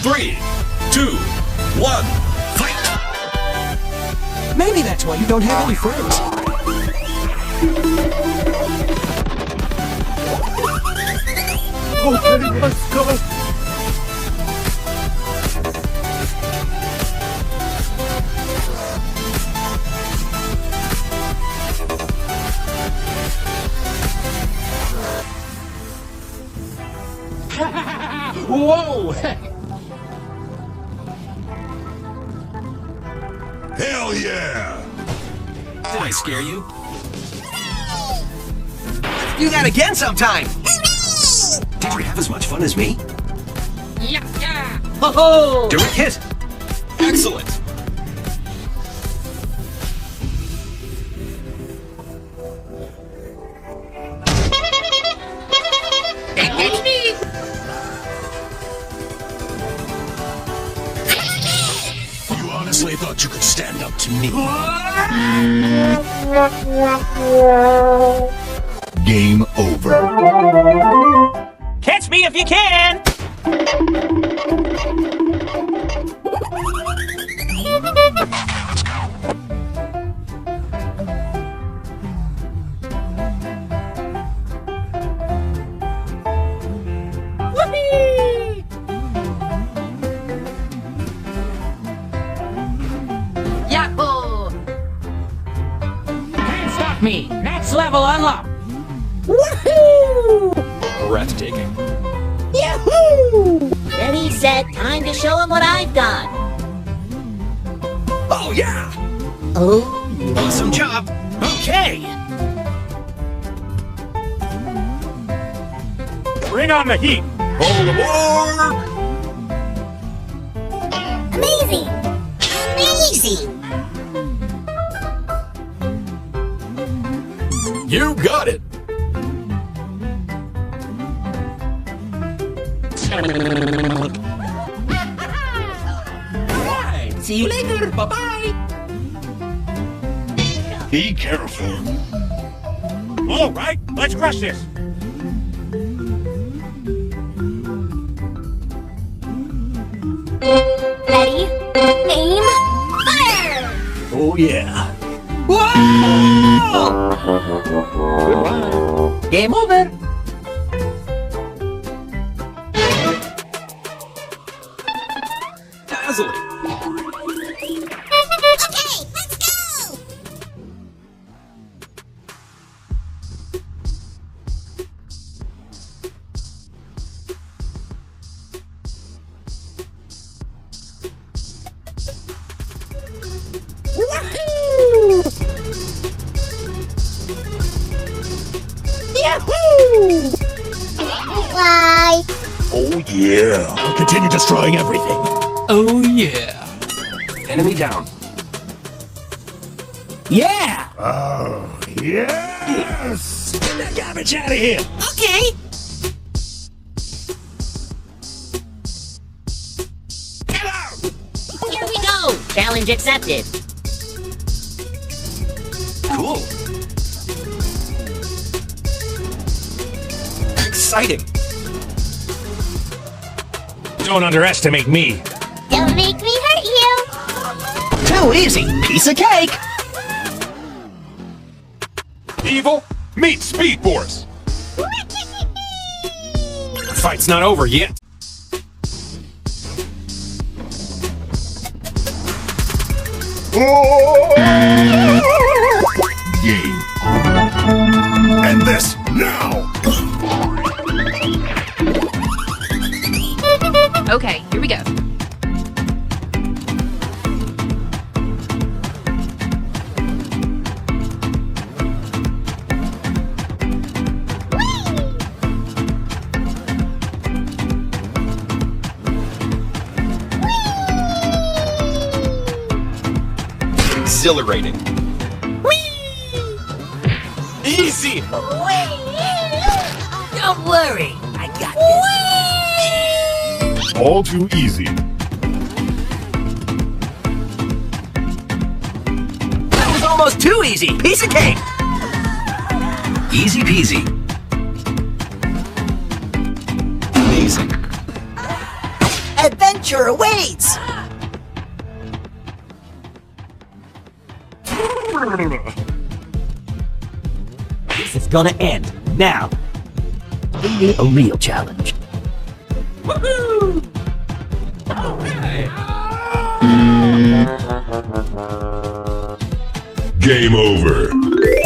3, 2, 1, fight! Maybe that's why you don't have any friends. Okay, let's go. Whoa! Hell yeah! Did I scare you? Do that again sometime. Did you have as much fun as me? Yeah. Ho-ho! Do it, hit. Excellent! That's me. You honestly thought you could stand up to me? Game over. Catch me if you can! Let's go. Whoopee! Yahoo! Can't stop me. Next level unlocked. Woohoo! Breathtaking. Yahoo! Ready, set, time to show him what I've got. Oh, yeah! Oh, Awesome job! Okay! Bring on the heat. All aboard! amazing! Amazing! You got it! Alright, see you later! Bye-bye! Be careful. All right, let's crush this. Ready, aim, fire! Oh, yeah! Whoa! Game over! Dazzling. Okay, let's go! Woohoo! Yahoo! Bye! Oh yeah. I'll continue destroying everything. Oh, yeah! Enemy down. Yeah! Oh, yes! Get that garbage out of here. Okay! Get out! Here we go! Challenge accepted. Cool. Exciting. Don't underestimate me. Don't make me hurt you! Too easy! Piece of cake! Evil, meet Speed Force. The fight's not over yet. Game. And this now. Okay, here we go. Exhilarating. Easy. Don't worry, I got this. All too easy. That was almost too easy! Piece of cake! Easy peasy. Amazing. Adventure! adventure awaits! This is gonna end now. We need a real challenge. Woohoo! Game over.